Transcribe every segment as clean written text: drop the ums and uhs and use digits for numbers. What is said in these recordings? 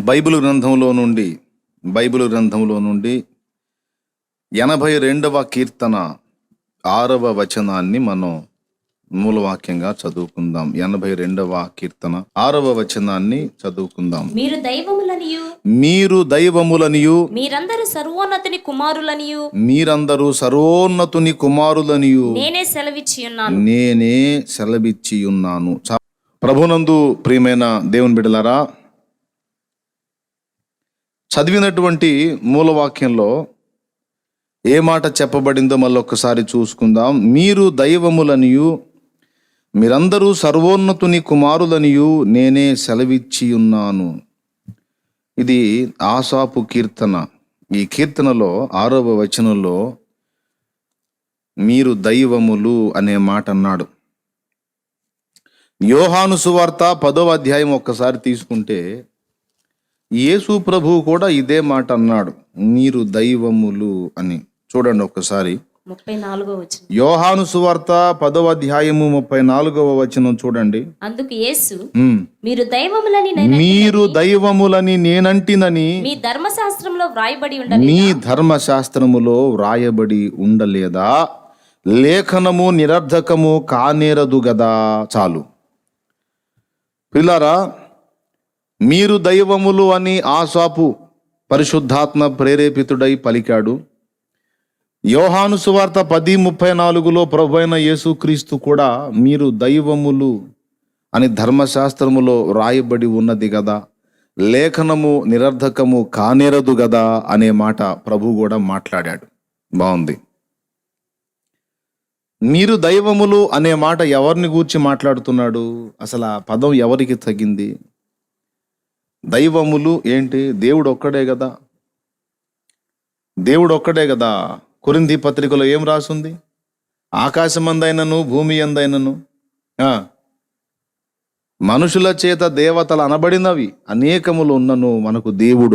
Bible గ్రంథంలో నుండి 82వ కీర్తన 6వ వచనాన్ని మనం మూలవాక్యంగా చదువుకుందాం. 82వ కీర్తన 6వ వచనాన్ని చదువుకుందాం. మీరు దైవములనియు మీరందరూ సర్వోన్నతుని కుమారులనియు నేనే సెలవిచ్చి ఉన్నాను. ప్రభునందు ప్రియమైన దేవుని బిడ్డలారా, చదివినటువంటి మూలవాక్యంలో ఏ మాట చెప్పబడిందో మళ్ళీ ఒక్కసారి చూసుకుందాం. మీరు దైవములనియు మీరందరూ సర్వోన్నతుని కుమారులనియు నేనే సెలవిచ్చి ఉన్నాను. ఇది ఆసాపు కీర్తన. ఈ కీర్తనలో 6వ వచనంలో మీరు దైవములు అనే మాట అన్నాడు. యోహాను సువార్త 10వ అధ్యాయం ఒక్కసారి తీసుకుంటే యేసు ప్రభువు కూడా ఇదే మాట అన్నాడు, మీరు దైవములు అని. చూడండి ఒక్కసారి 34వ వచనం, యోహాను సువార్త 10వ అధ్యాయము 34వ వచనం చూడండి. అందుకు యేసు మీరు దైవములని నేనంటినని మీ ధర్మశాస్త్రములో వ్రాయబడి ఉండలేదా? లేఖనము నిరర్ధకము కానేరదు గదా. చాలు పిల్లారా, మీరు దైవములు అని ఆసాపు పరిశుద్ధాత్మ ప్రేరేపితుడై పలికాడు. యోహాను సువార్త 10:34లో ప్రభువైన యేసుక్రీస్తు కూడా మీరు దైవములు అని ధర్మశాస్త్రములో రాయబడి ఉన్నది గదా, లేఖనము నిరర్ధకము కానేరదు గదా అనే మాట ప్రభు కూడా మాట్లాడాడు. బాగుంది. మీరు దైవములు అనే మాట ఎవరిని గూర్చి మాట్లాడుతున్నాడు? అసలు ఆ పదం ఎవరికి తగింది? దైవములు ఏంటి? దేవుడు ఒక్కడే కదా. కొరింథీ పత్రికలో ఏం రాసుంది? ఆకాశమందైనను భూమి అందైనను మనుషుల చేత దేవతలు అనబడినవి అనేకములు ఉన్నను మనకు దేవుడు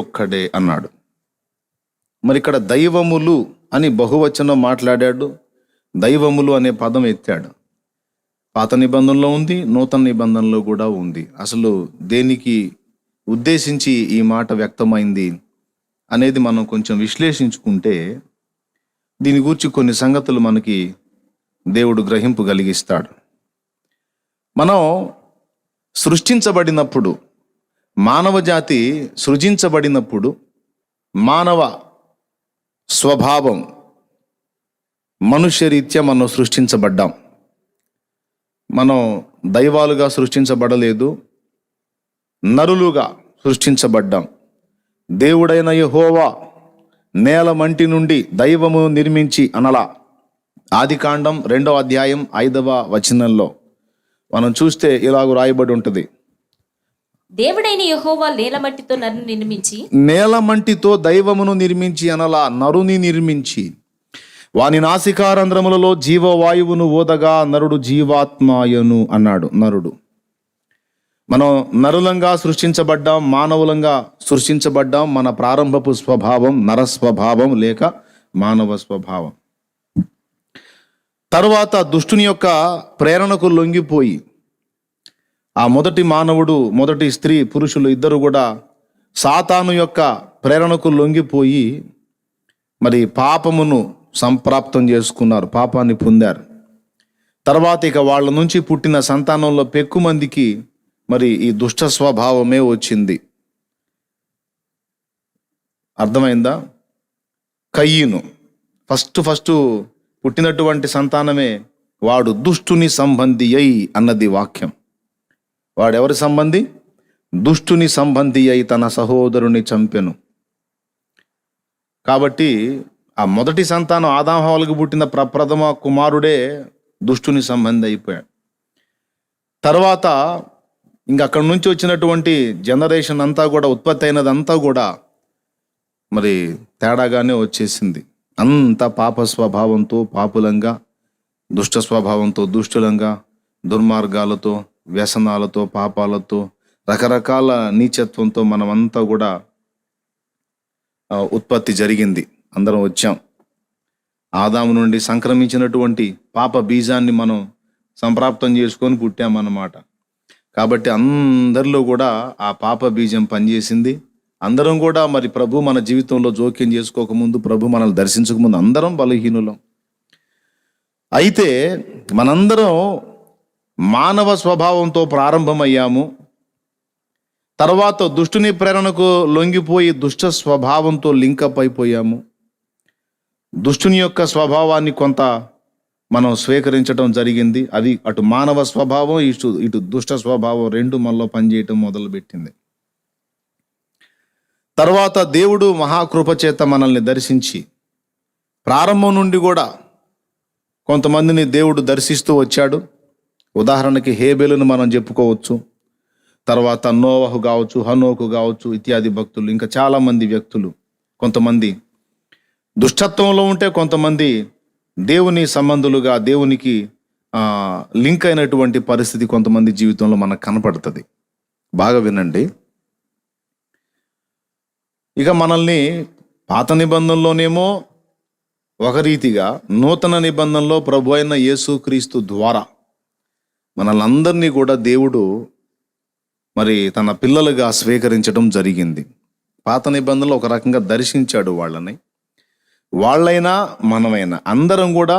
ఒక్కడే అన్నాడు. మరి ఇక్కడ దైవములు అని బహువచనం మాట్లాడాడు. దైవములు అనే పదం ఎత్తాడు. పాత నిబంధనలో ఉంది, నూతన నిబంధనలో కూడా ఉంది. అసలు దేనికి ఉద్దేశించి ఈ మాట వ్యక్తమైంది అనేది మనం కొంచెం విశ్లేషించుకుంటే దీని గురించి కొన్ని సంగతులు మనకి దేవుడు గ్రహింపు కలిగిస్తాడు. మనం సృష్టించబడినప్పుడు, మానవ జాతి సృజించబడినప్పుడు మానవ స్వభావం మనుష్యరీత్యా మనం సృష్టించబడ్డాం. మనం దైవాలుగా సృష్టించబడలేదు, నరులుగా సృష్టించబడ్డాం. దేవుడైన యెహోవా నేల మంటి నుండి దైవము నిర్మించి అనలా. ఆదికాండం 2వ అధ్యాయం 5వ వచనంలో మనం చూస్తే ఇలాగ రాయబడి ఉంటుంది, దేవుడైన యెహోవా నేలమట్టితో నరుని నిర్మించి, నేలమంటితో దైవమును నిర్మించి అనలా, నరుని నిర్మించి వాని నాసికారంధ్రములలో జీవవాయువును ఓదగా నరుడు జీవాత్మాయను అన్నాడు. మనం నరులంగా సృష్టించబడ్డాం, మానవులంగా సృష్టించబడ్డాం. మన ప్రారంభపు స్వభావం నరస్వభావం లేక మానవ స్వభావం. తరువాత దుష్టుని యొక్క ప్రేరణకు లొంగిపోయి ఆ మొదటి మానవుడు, మొదటి స్త్రీ, పురుషులు ఇద్దరు కూడా సాతాను యొక్క ప్రేరణకు లొంగిపోయి మరి పాపమును సంప్రాప్తం చేసుకున్నారు, పాపాన్ని పొందారు. తర్వాత ఇక వాళ్ళ నుంచి పుట్టిన సంతానంలో పెక్కుమందికి మరి ఈ దుష్ట స్వభావమే వచ్చింది. అర్థమైందా? కయ్యను ఫస్ట్ పుట్టినటువంటి సంతానమే వాడు దుష్టుని సంబంధి అయి అన్నది వాక్యం. వాడెవరి సంబంధి? దుష్టుని సంబంధి అయి తన సహోదరుని చంపెను. కాబట్టి ఆ మొదటి సంతానం ఆదాము పుట్టిన ప్రప్రథమ కుమారుడే దుష్టుని సంబంధి అయిపోయాడు. తర్వాత ఇంకా అక్కడి నుంచి వచ్చినటువంటి జనరేషన్ అంతా కూడా, ఉత్పత్తి అయినదంతా కూడా మరి తేడాగానే వచ్చేసింది. అంత పాప స్వభావంతో పాపులంగా, దుష్ట స్వభావంతో దుష్టులంగా, దుర్మార్గాలతో, వ్యసనాలతో, పాపాలతో, రకరకాల నీచత్వంతో మనమంతా కూడా ఉత్పత్తి జరిగింది. అందరం వచ్చాం. ఆదాము నుండి సంక్రమించినటువంటి పాప బీజాన్ని మనం సంప్రాప్తం చేసుకొని పుట్టామన్నమాట. కాబట్టి అందరిలో కూడా ఆ పాప బీజం పనిచేసింది. అందరం కూడా మరి ప్రభు మన జీవితంలో జోక్యం చేసుకోకముందు, ప్రభు మనల్ని దర్శించకముందు అందరం బలహీనులం. అయితే మనందరం మానవ స్వభావంతో ప్రారంభమయ్యాము. తర్వాత దుష్టుని ప్రేరణకు లొంగిపోయి దుష్ట స్వభావంతో లింకప్ అయిపోయాము. దుష్టుని యొక్క స్వభావాన్ని కొంత మనం స్వీకరించడం జరిగింది. అది అటు మానవ స్వభావం, ఇటు దుష్ట స్వభావం రెండు మనలో పనిచేయటం మొదలుపెట్టింది. తర్వాత దేవుడు మహాకృప చేత మనల్ని దర్శించి, ప్రారంభం నుండి కూడా కొంతమందిని దేవుడు దర్శిస్తూ వచ్చాడు. ఉదాహరణకి హేబెలును మనం చెప్పుకోవచ్చు. తర్వాత నోవహు కావచ్చు, హనోకు కావచ్చు, ఇత్యాది భక్తులు, ఇంకా చాలామంది వ్యక్తులు. కొంతమంది దుష్టత్వంలో ఉంటే, కొంతమంది దేవుని సంబంధులుగా, దేవునికి లింక్ అయినటువంటి పరిస్థితి కొంతమంది జీవితంలో మనకు కనపడుతుంది. బాగా వినండి. ఇక మనల్ని పాత నిబంధనలోనేమో ఒక రీతిగా, నూతన నిబంధనలో ప్రభు అయిన యేసుక్రీస్తు ద్వారా మనల్ని కూడా దేవుడు మరి తన పిల్లలుగా స్వీకరించడం జరిగింది. పాత నిబంధనలో ఒక రకంగా దర్శించాడు వాళ్ళైనా మనమైనా అందరం కూడా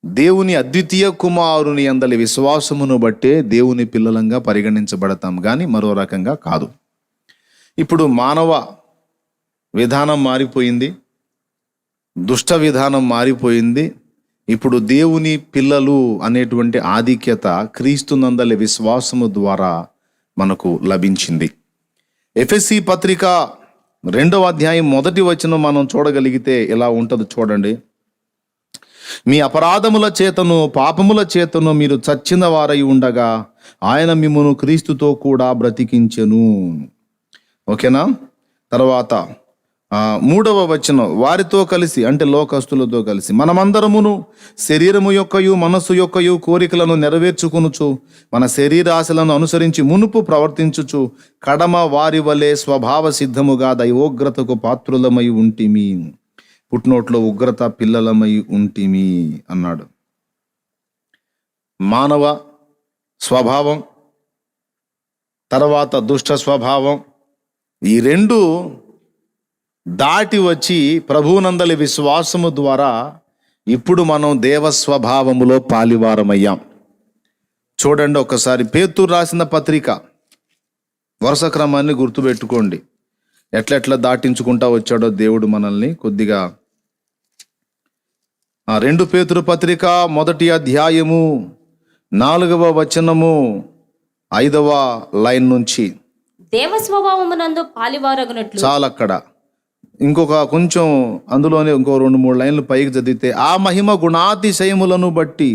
దేవుని అద్వితీయ కుమారుని అందలి విశ్వాసమును బట్టే దేవుని పిల్లలంగా పరిగణించబడతాం, కానీ మరో రకంగా కాదు. ఇప్పుడు మానవ విధానం మారిపోయింది, దుష్ట విధానం మారిపోయింది. ఇప్పుడు దేవుని పిల్లలు అనేటువంటి ఆధిక్యత క్రీస్తునందలి విశ్వాసము ద్వారా మనకు లభించింది. ఎఫెసీ పత్రిక 2వ అధ్యాయం 1వ వచనం మనం చూడగలిగితే ఎలా ఉంటుందో చూడండి. మీ అపరాధముల చేతను పాపముల చేతను మీరు చచ్చిన వారై ఉండగా ఆయన మిమ్మును క్రీస్తుతో కూడా బ్రతికించెను. ఓకేనా? తర్వాత 3వ వచనం, వారితో కలిసి అంటే లోకస్తులతో కలిసి మనమందరమును శరీరము యొక్కయు మనస్సు యొక్కయు కోరికలను నెరవేర్చుకొనుచు మన శరీరాశలను అనుసరించి మునుపు ప్రవర్తించుచు కడమ వారి వలె స్వభావ సిద్ధముగా దైవోగ్రతకు పాత్రులమై ఉంటిమి. పుట్నోట్లో ఉగ్రత పిల్లలమై ఉంటిమి అన్నాడు. మానవ స్వభావం, తర్వాత దుష్ట స్వభావం, ఈ రెండు దాటి వచ్చి ప్రభువునందలి విశ్వాసము ద్వారా ఇప్పుడు మనం దేవస్వభావములో పాలివారమయ్యాం. చూడండి ఒకసారి పేతురు రాసిన పత్రిక వరుస క్రమాన్ని గుర్తుపెట్టుకోండి. ఎట్లెట్లా దాటించుకుంటా వచ్చాడో దేవుడు మనల్ని. కొద్దిగా 2 పేతురు పత్రిక 1వ అధ్యాయము 4వ వచనము 5వ లైన్ నుంచి, దేవ స్వభావమునందు పాలివారగునట్లు. చాలా అక్కడ ఇంకొక కొంచెం అందులోనే ఇంకో 2-3 లైన్లు పైకి చదివితే, ఆ మహిమ గుణాతిశయములను బట్టి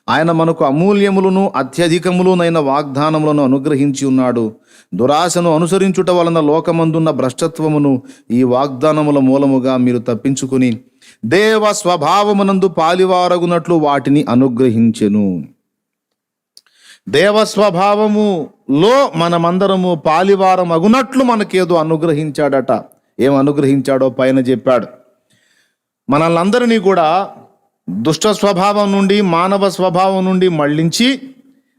ఆయన మనకు అమూల్యములను అత్యధికములునైన వాగ్దానములను అనుగ్రహించి ఉన్నాడు. దురాశను అనుసరించుట వలన లోకమందున్న భ్రష్టత్వమును ఈ వాగ్దానముల మూలముగా మీరు తప్పించుకుని దేవ స్వభావమునందు పాలివారగునట్లు వాటిని అనుగ్రహించెను. దేవ స్వభావములో మనమందరము పాలివారం అగునట్లు మనకేదో అనుగ్రహించాడట. ఏం అనుగ్రహించాడో పైన చెప్పాడు. మనల్నందరినీ కూడా దుష్ట స్వభావం నుండి, మానవ స్వభావం నుండి మళ్ళించి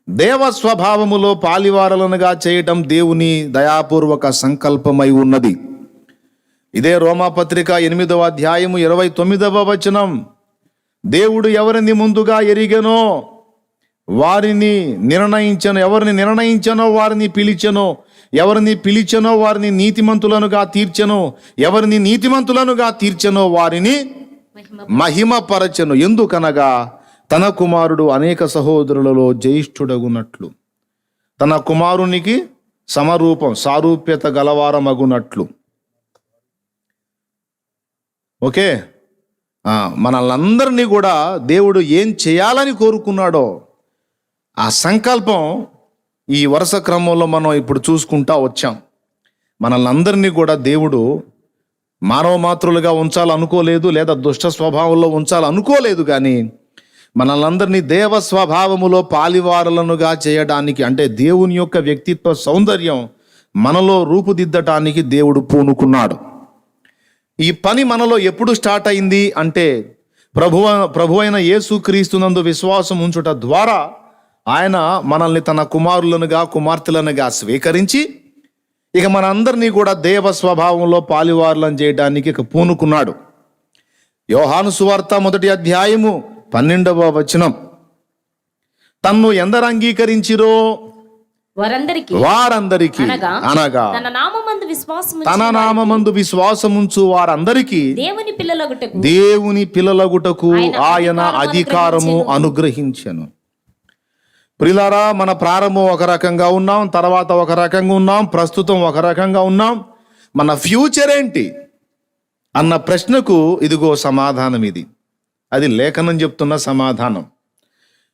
దేవ స్వభావములో పాలివారలనుగా చేయటం దేవుని దయాపూర్వక సంకల్పమై ఉన్నది. ఇదే రోమాపత్రిక 8వ అధ్యాయము 29వ వచనం, దేవుడు ఎవరిని ముందుగా ఎరిగెనో వారిని నిర్ణయించను, ఎవరిని నిర్ణయించనో వారిని పిలిచెనో, ఎవరిని పిలిచెనో వారిని నీతిమంతులనుగా తీర్చెనో, ఎవరిని నీతిమంతులనుగా తీర్చెనో వారిని మహిమపరచెను. ఎందుకనగా తన కుమారుడు అనేక సహోదరులలో జ్యేష్ఠుడగునట్లు, తన కుమారునికి సమరూపం సారూప్యత గలవారమగునట్లు. ఓకే, మనల్నందరినీ కూడా దేవుడు ఏం చేయాలని కోరుకున్నాడో ఆ సంకల్పం ఈ వరుస క్రమంలో మనం ఇప్పుడు చూసుకుంటా వచ్చాం. మనల్ని అందరినీ కూడా దేవుడు మానవ మాతృలుగా ఉంచాలనుకోలేదు, లేదా దుష్ట స్వభావంలో ఉంచాలనుకోలేదు, కానీ మనల్ని అందరినీ దేవ స్వభావములో పాలివారలనుగా చేయడానికి, అంటే దేవుని యొక్క వ్యక్తిత్వ సౌందర్యం మనలో రూపుదిద్దటానికి దేవుడు పూనుకున్నాడు. ఈ పని మనలో ఎప్పుడు స్టార్ట్ అయింది అంటే ప్రభు అయిన యేసుక్రీస్తునందు విశ్వాసం ఉంచుట ద్వారా ఆయన మనల్ని తన కుమారులనుగా కుమార్తెలనుగా స్వీకరించి ఇక మనందరినీ కూడా దేవ స్వభావంలో పాలివారులను చేయడానికి ఇక పూనుకున్నాడు. యోహాను సువార్త 1వ అధ్యాయము 12వ వచనం, తన్ను ఎందరు అంగీకరించిరో వారందరికి అనగా తన నామమందు విశ్వాసముంచు వారందరికీ దేవుని పిల్లలగుటకు ఆయన అధికారము అనుగ్రహించెను. ప్రియులారా, మన ప్రారంభం ఒక రకంగా ఉన్నాం, తర్వాత ఒక రకంగా ఉన్నాం, ప్రస్తుతం ఒక రకంగా ఉన్నాం. మన ఫ్యూచర్ ఏంటి అన్న ప్రశ్నకు ఇదిగో సమాధానం. ఇది అది లేఖనం చెప్తున్న సమాధానం.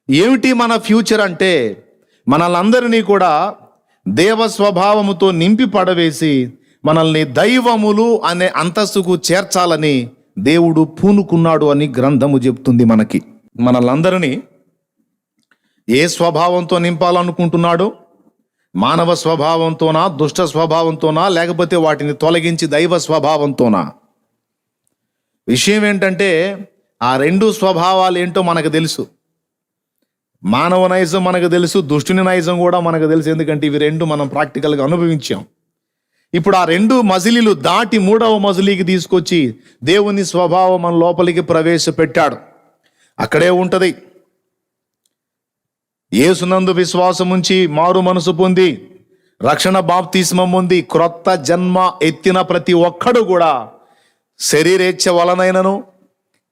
ఏమిటి మన ఫ్యూచర్ అంటే, మనల్ని కూడా దేవ స్వభావముతో నింపి పడవేసి మనల్ని దైవములు అనే అంతస్తుకు చేర్చాలని దేవుడు పూనుకున్నాడు అని గ్రంథము చెప్తుంది మనకి. మనల్ని ఏ స్వభావంతో నింపాలనుకుంటున్నాడు? మానవ స్వభావంతోనా, దుష్ట స్వభావంతోనా, లేకపోతే వాటిని తొలగించి దైవ స్వభావంతోనా? విషయం ఏంటంటే, ఆ రెండు స్వభావాలు ఏంటో మనకు తెలుసు. మానవ నైజం మనకు తెలుసు, దుష్టుని నైజం కూడా మనకు తెలుసు. ఎందుకంటే ఇవి రెండు మనం ప్రాక్టికల్గా అనుభవించాం. ఇప్పుడు ఆ రెండు మజిలీలు దాటి 3వ మజిలీకి తీసుకొచ్చి దేవుని స్వభావం మన లోపలికి ప్రవేశపెట్టాడు. అక్కడే ఉంటది. యేసునందు విశ్వాసముంచి మారు మనసు పొంది రక్షణ బాప్తిస్మం పొంది క్రొత్త జన్మ ఎత్తిన ప్రతి ఒక్కడు కూడా శరీరేచ్ఛ వలనైనను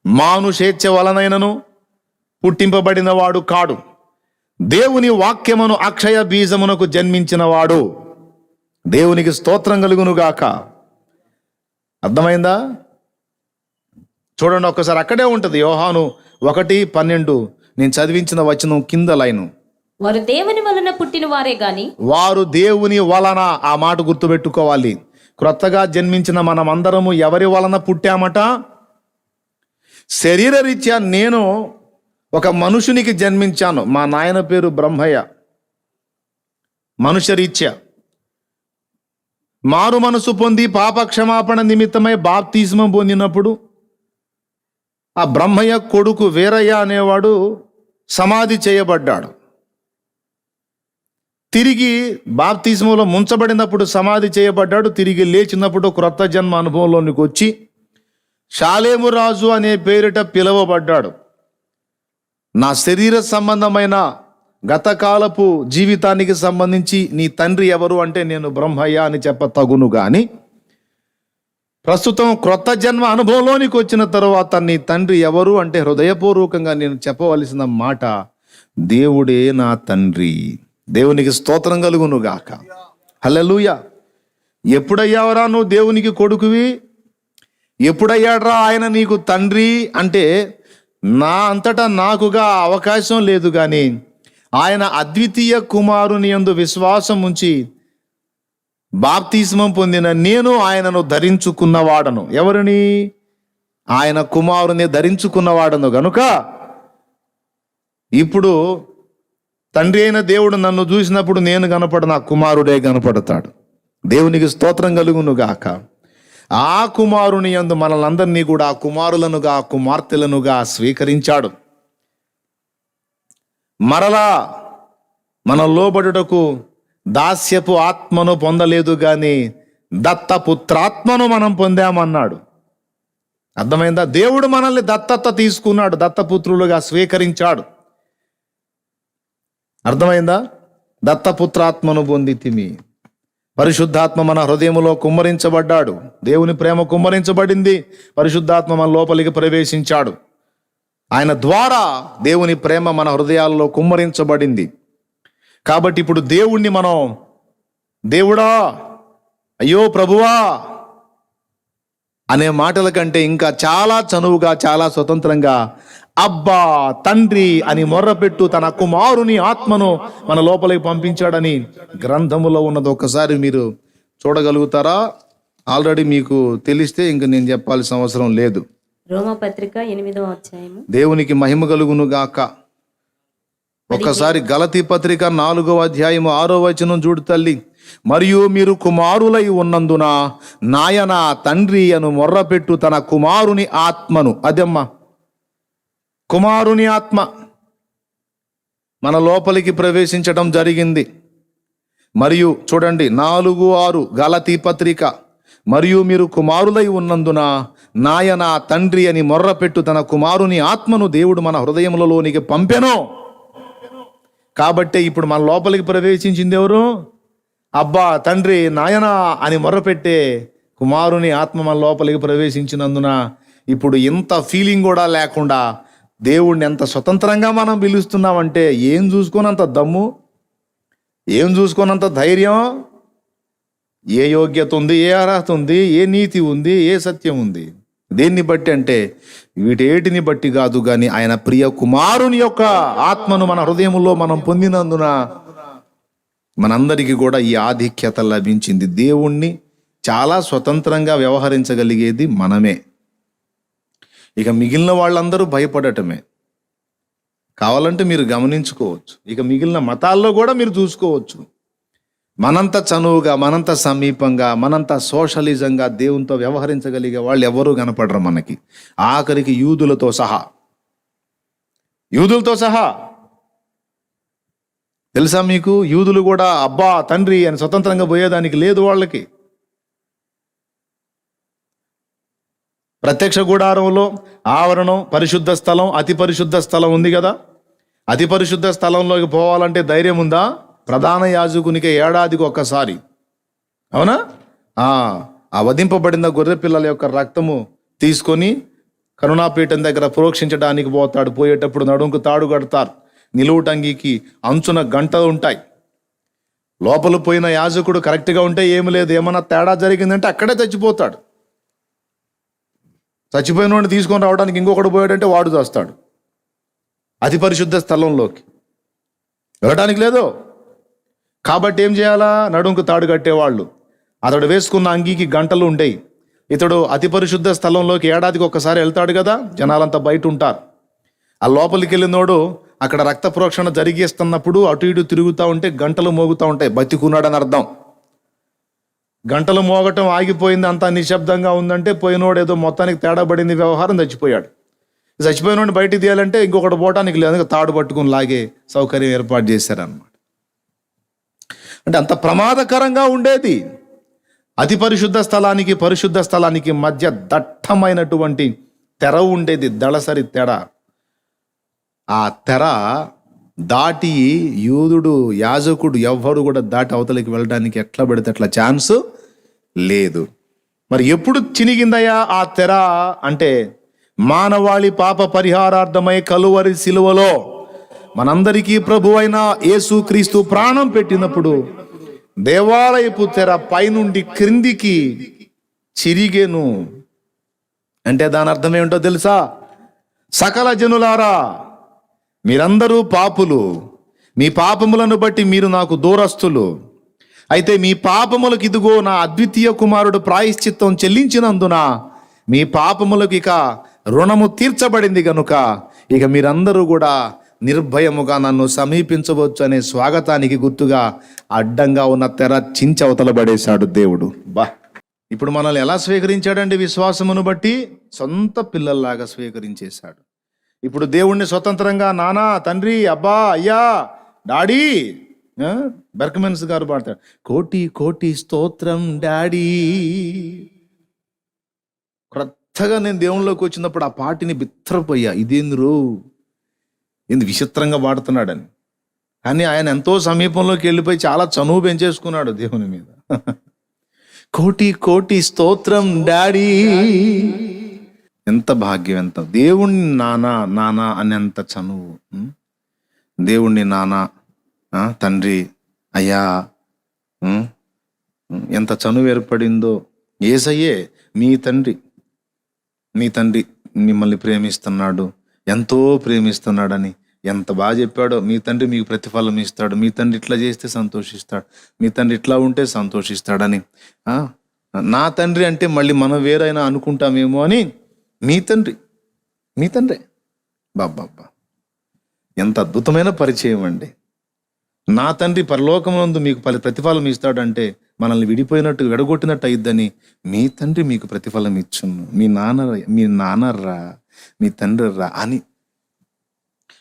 మానుషేచ్ఛ వలనైనను పుట్టింపబడిన వాడు కాడు, దేవుని వాక్యమును అక్షయ బీజమునకు జన్మించిన వాడు. దేవునికి స్తోత్రం కలుగునుగాక. అర్థమైందా? చూడండి ఒక్కసారి, అక్కడే ఉంటుంది. యోహాను 1:12 నేను చదివించిన వచనం కింద లైను. వారు దేవుని వలన పుట్టిన వారే గాని, వారు దేవుని వలన, ఆ మాట గుర్తుపెట్టుకోవాలి. క్రొత్తగా జన్మించిన మనమందరము ఎవరి వలన పుట్టామట? శరీరరీత్యా నేను ఒక మనుషునికి జన్మించాను. మా నాయన పేరు బ్రహ్మయ్య. మనుష్యరీత్యా మారు మనసు పొంది పాప క్షమాపణ నిమిత్తమై బాప్తిస్మం పొందినప్పుడు ఆ బ్రహ్మయ్య కొడుకు వీరయ్య అనేవాడు సమాధి చేయబడ్డాడు. తిరిగి బాప్తిస్మంలో ముంచబడినప్పుడు సమాధి చేయబడ్డాడు. తిరిగి లేచినప్పుడు క్రొత్త జన్మ అనుభవంలోనికి వచ్చి షాలేము రాజు అనే పేరిట పిలువబడ్డాడు. నా శరీర సంబంధమైన గతకాలపు జీవితానికి సంబంధించి నీ తండ్రి ఎవరు అంటే నేను బ్రహ్మయ్య అని చెప్ప తగును గాని, ప్రస్తుతం క్రొత్త జన్మ అనుభవంలోనికి వచ్చిన తరువాత నీ తండ్రి ఎవరు అంటే హృదయపూర్వకంగా నేను చెప్పవలసిన మాట, దేవుడే నా తండ్రి. దేవునికి స్తోత్రం కలుగును గాక. హల్లెలూయా. ఎప్పుడయ్యావరా నువ్వు దేవునికి కొడుకువి? ఎప్పుడయ్యాడ్రా ఆయన నీకు తండ్రి అంటే, నా అంతటా నాకుగా అవకాశం లేదు, కానీ ఆయన అద్వితీయ కుమారుని యందు విశ్వాసం ఉంచి బాప్తిస్మం పొందిన నేను ఆయనను ధరించుకున్నవాడను. ఎవరిని? ఆయన కుమారుని ధరించుకున్నవాడను గనుక ఇప్పుడు తండ్రి అయిన దేవుడు నన్ను చూసినప్పుడు నేను కనపడ, నా కుమారుడే కనపడతాడు. దేవునికి స్తోత్రం కలుగును గాక. ఆ కుమారుని యందు మనలందరినీ కూడా కుమారులనుగా కుమార్తెలనుగా స్వీకరించాడు. మరలా మన లోబడుటకు దాస్యపు ఆత్మను పొందలేదు, కానీ దత్తపుత్రాత్మను మనం పొందామన్నాడు. అర్థమైందా? దేవుడు మనల్ని దత్తత తీసుకున్నాడు, దత్తపుత్రులుగా స్వీకరించాడు. అర్థమైందా? దత్తపుత్రాత్మను పొందితిమి. పరిశుద్ధాత్మ మన హృదయములో కుమ్మరించబడ్డాడు. దేవుని ప్రేమ కుమ్మరించబడింది. పరిశుద్ధాత్మ మన లోపలికి ప్రవేశించాడు. ఆయన ద్వారా దేవుని ప్రేమ మన హృదయాల్లో కుమ్మరించబడింది. కాబట్టి ఇప్పుడు దేవుణ్ణి మనం దేవుడా, అయ్యో ప్రభువా అనే మాటల కంటే ఇంకా చాలా చనువుగా, చాలా స్వతంత్రంగా అబ్బా తండ్రి అని మొర్రపెట్టు తన కుమారుని ఆత్మను మన లోపలికి పంపించాడని గ్రంథములో ఉన్నది. ఒక్కసారి మీరు చూడగలుగుతారా? ఆల్రెడీ మీకు తెలిస్తే ఇంక నేను చెప్పాల్సిన అవసరం లేదు. రోమపత్రిక 8వ అధ్యాయము. దేవునికి మహిమ కలుగును గాక. ఒక్కసారి గలతీ పత్రిక 4వ అధ్యాయము 6వ వచనం చూడు తల్లి. మరియు మీరు కుమారులై ఉన్నందున నాయన తండ్రి అను మొర్రపెట్టు తన కుమారుని ఆత్మను, అదమ్మా కుమారుని ఆత్మ. మన లోపలికి ప్రవేశించడం జరిగింది. మరియు చూడండి 4:6 గలతీ పత్రిక, మరియు మీరు కుమారులై ఉన్నందున నాయన తండ్రి అని మొర్రపెట్టు తన కుమారుని ఆత్మను దేవుడు మన హృదయములలోనికి పంపెను. కాబట్టి ఇప్పుడు మన లోపలికి ప్రవేశించింది ఎవరు? అబ్బా తండ్రి నాయన అని మొర్రపెట్టే కుమారుని ఆత్మ మన లోపలికి ప్రవేశించినందున ఇప్పుడు ఇంత ఫీలింగ్ కూడా లేకుండా దేవుణ్ణి ఎంత స్వతంత్రంగా మనం పిలుస్తున్నామంటే, ఏం చూసుకోనంత దమ్ము, ఏం చూసుకోనంత ధైర్యం, ఏ యోగ్యత ఉంది, ఏ అర్హత ఉంది, ఏ నీతి ఉంది, ఏ సత్యం ఉంది? దేన్ని బట్టి అంటే వీటేటిని బట్టి కాదు కానీ ఆయన ప్రియ కుమారుని యొక్క ఆత్మను మన హృదయంలో మనం పొందినందున మనందరికీ కూడా ఈ ఆధిక్యత లభించింది. దేవుణ్ణి చాలా స్వతంత్రంగా వ్యవహరించగలిగేది మనమే. ఇక మిగిలిన వాళ్ళందరూ భయపడటమే. కావాలంటే మీరు గమనించుకోవచ్చు, ఇక మిగిలిన మతాల్లో కూడా మీరు చూసుకోవచ్చు. మనంత చనువుగా, మనంత సమీపంగా, మనంత సోషలిజంగా దేవునితో వ్యవహరించగలిగే వాళ్ళు ఎవరూ కనపడరు మనకి, ఆఖరికి యూదులతో సహా. తెలుసా మీకు, యూదులు కూడా అబ్బా తండ్రి అని స్వతంత్రంగా పోయేదానికి లేదు వాళ్ళకి. ప్రత్యక్ష గుడారంలో ఆవరణం, పరిశుద్ధ స్థలం, అతి పరిశుద్ధ స్థలం ఉంది కదా. అతి పరిశుద్ధ స్థలంలోకి పోవాలంటే ధైర్యం ఉందా? ప్రధాన యాజకునికి ఏడాదికి ఒక్కసారి, అవునా, ఆ వధింపబడిన గొర్రె పిల్లల యొక్క రక్తము తీసుకొని కరుణాపీఠం దగ్గర ప్రోక్షించడానికి పోతాడు. పోయేటప్పుడు నడుంకు తాడు కడతారు, నిలువుటంగికి అంచున గంటలు ఉంటాయి. లోపల పోయిన యాజకుడు కరెక్ట్గా ఉంటే ఏమి లేదు, ఏమన్నా తేడా జరిగిందంటే అక్కడే చచ్చిపోతాడు. చచ్చిపోయిన వాడిని తీసుకొని రావడానికి ఇంకొకడు పోయాడంటే వాడు చేస్తాడు. అతి పరిశుద్ధ స్థలంలోకి వెళ్ళడానికి లేదు. కాబట్టి ఏం చేయాలా? నడుంకు తాడు కట్టేవాళ్ళు. అతడు వేసుకున్న అంగీకి గంటలు ఉండేవి. ఇతడు అతి పరిశుద్ధ స్థలంలోకి ఏడాదికి ఒక్కసారి వెళ్తాడు కదా, జనాలంతా బయట ఉంటారు. ఆ లోపలికి వెళ్ళినోడు అక్కడ రక్త ప్రోక్షణ జరిగేస్తున్నప్పుడు అటు ఇటు తిరుగుతూ ఉంటే గంటలు మోగుతూ ఉంటాయి, బతికున్నాడని అర్థం. గంటలు మోగటం ఆగిపోయింది, అంతా నిశ్శబ్దంగా ఉందంటే పోయినోడు ఏదో మొత్తానికి తేడా పడింది, వ్యవహారం, చచ్చిపోయాడు. చచ్చిపోయినోడిని బయటికి తీయాలంటే ఇంకొకటి పోవటానికి లేదు, తాడు పట్టుకుని లాగే సౌకర్యం ఏర్పాటు చేశారనమాట. అంటే అంత ప్రమాదకరంగా ఉండేది. అతి పరిశుద్ధ స్థలానికి పరిశుద్ధ స్థలానికి మధ్య దట్టమైనటువంటి తెర ఉండేది, దళసరి తెర. ఆ తెర దాటి యూదుడు, యాజకుడు ఎవ్వడు కూడా దాటి అవతలికి వెళ్ళడానికి ఎట్లా పడితే అట్లా ఛాన్స్ లేదు. మరి ఎప్పుడు చినిగిందయ్యా ఆ తెర అంటే, మానవాళి పాప పరిహారార్థమై కలువరి సిలువలో మనందరికీ ప్రభు అయిన యేసుక్రీస్తు ప్రాణం పెట్టినప్పుడు దేవాలయపు తెర పైనుండి క్రిందికి చిరిగెను. అంటే దాని అర్థం ఏమిటో తెలుసా? సకల జనులారా, మీరందరూ పాపులు, మీ పాపములను బట్టి మీరు నాకు దూరస్తులు. అయితే మీ పాపములకు ఇదిగో నా అద్వితీయ కుమారుడు ప్రాయశ్చిత్తం చెల్లించినందున మీ పాపములకు ఇక రుణము తీర్చబడింది గనుక ఇక మీరందరూ కూడా నిర్భయముగా నన్ను సమీపించవచ్చు అనే స్వాగతానికి గుర్తుగా అడ్డంగా ఉన్న తెర చించవతల పడేశాడు దేవుడు. ఇప్పుడు మనల్ని ఎలా స్వీకరించాడండి? విశ్వాసమును బట్టి సొంత పిల్లల్లాగా స్వీకరించేశాడు. ఇప్పుడు దేవుణ్ణి స్వతంత్రంగా నానా, తండ్రి, అబ్బా, అయ్యా, డాడీ. బెర్కమెన్స్ గారు పాడతాడు, కోటి కోటి స్తోత్రం డాడీ. కొత్తగా నేను దేవుళ్ళలోకి వచ్చినప్పుడు ఆ పాటిని బిత్తరపోయా, ఇదేంద్రు ఇందు విచిత్రంగా పాడుతున్నాడని. కానీ ఆయన ఎంతో సమీపంలోకి వెళ్ళిపోయి చాలా చనువు పెంచేసుకున్నాడు దేవుని మీద. కోటి కోటి స్తోత్రం డాడీ. ఎంత భాగ్యం, ఎంత దేవుణ్ణి నానా నానా అని ఎంత చనువు. దేవుణ్ణి నానా, తండ్రి, అయ్యా, ఎంత చనువు ఏర్పడిందో. యేసయ్యే మీ తండ్రి, మీ తండ్రి మిమ్మల్ని ప్రేమిస్తున్నాడు, ఎంతో ప్రేమిస్తున్నాడని ఎంత బాగా చెప్పాడో. మీ తండ్రి మీకు ప్రతిఫలం ఇస్తాడు, మీ తండ్రి ఇట్లా చేస్తే సంతోషిస్తాడు, మీ తండ్రి ఇట్లా ఉంటే సంతోషిస్తాడని. నా తండ్రి అంటే మళ్ళీ మనం వేరైనా అనుకుంటామేమో అని మీ తండ్రి, మీ తండ్రే. బాబ్బా, ఎంత అద్భుతమైన పరిచయం అండి. నా తండ్రి పరలోకమునందు మీకు ప్రతిఫలం ఇస్తాడంటే మనల్ని విడిపోయినట్టు విడగొట్టినట్టు అయిద్దని మీ తండ్రి మీకు ప్రతిఫలం ఇచ్చును, మీ నాన్నర్రా, మీ తండ్రి రా అని.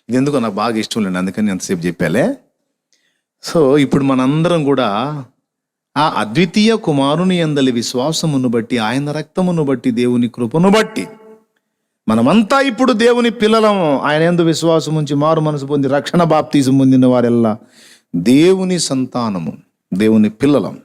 ఇది ఎందుకో నాకు బాగా ఇష్టం లేండి, అందుకని ఎంతసేపు చెప్పాలే. సో ఇప్పుడు మనందరం కూడా ఆ అద్వితీయ కుమారుని యందలి విశ్వాసమును బట్టి, ఆయన రక్తమును బట్టి, దేవుని కృపను బట్టి మనమంతా ఇప్పుడు దేవుని పిల్లలము. ఆయన యందు విశ్వాసం ఉంచి మారు మనసు పొంది రక్షణ బాప్తీసం పొందిన వారెల్లా దేవుని సంతానము, దేవుని పిల్లలం.